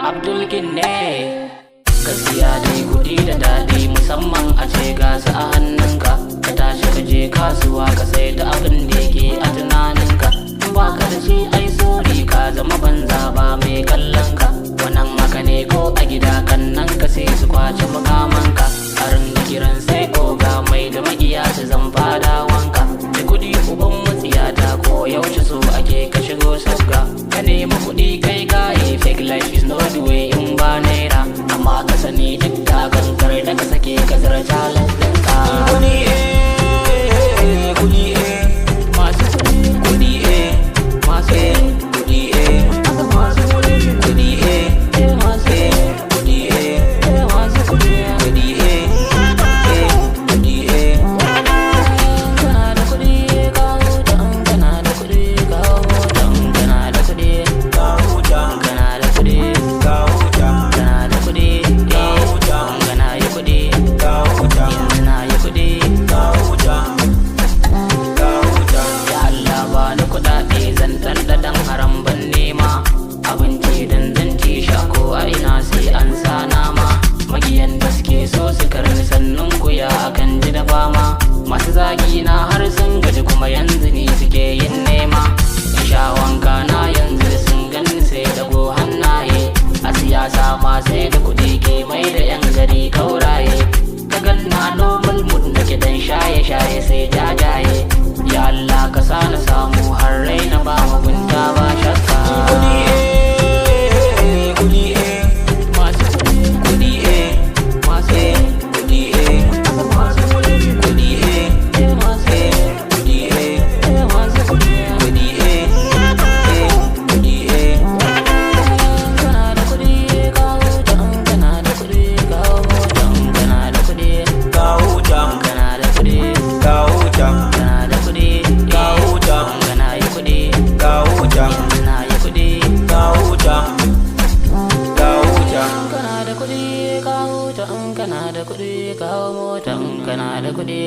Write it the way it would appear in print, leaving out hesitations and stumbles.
Abdul Ginne. Gaskiya dai kuɗi da daɗi, musamman a ce gasu a hannunka. Ka tashi ka je kasuwa ka sai da abin da yake a tunaninka. In ba ka da shi ai sori ka zama banza ba mai kallon ka. Wannan haka ne ko a gida kan nan ka sai su kwace makamanka. A ringa kiran sai koga mai da magiya su zan fadawanka. Da kuɗi uban matsiyata ko yaushe so ake ka shigo sabga. Ka nemi kuɗi kai gaye, fake life is not the way in ba naira. Amma ka sani duk da kankar da ka sake ka zara jalar ɗinka. Kuɗi kuɗi masu kuɗi masu kuɗi masu kuɗi masu kuɗi masu kuɗi kana da kuɗi kawo dan kana da kuɗi kawo dan kana da kuɗi kawo dan kana da kuɗi kawo dan kana da kuɗi kawo dan kana da kuɗi kawo dan kana da kuɗi kawo dan ya Allah ba ni kuɗaɗe zan ɗanɗaɗan haram ban nema abinci dan zan ci sha ko a ina sai an sa nama magiyan da suke so su karni sannan ku ya akan ji da fama masu zagi na har sun gaji kuma yanzu ni suke yin nema in sha wanka na yanzu sun gani sai dago hannaye a siyasa ma sai da kuɗi ke mai da yan gari kauraye ka ganna normal mood nake dan shaye-shaye sai jajaye ya Allah ka sa na samu har raina ba mugunta ba shakka kuɗi kuɗi masu kuɗi masu kuɗi masu kuɗi kuɗi masu kuɗi masu kuɗi kuɗi kuɗi kana da kuɗi kawo dan kana da kuɗi kawo dan kana da kuɗi kawo dan kana da kuɗi kawo dan kana da kuɗi kawo dan kana da kuɗi kawo dan kana da kuɗi kawo dan kana da kuɗi kawo dan kana da kuɗi kawo dan kana da kuɗi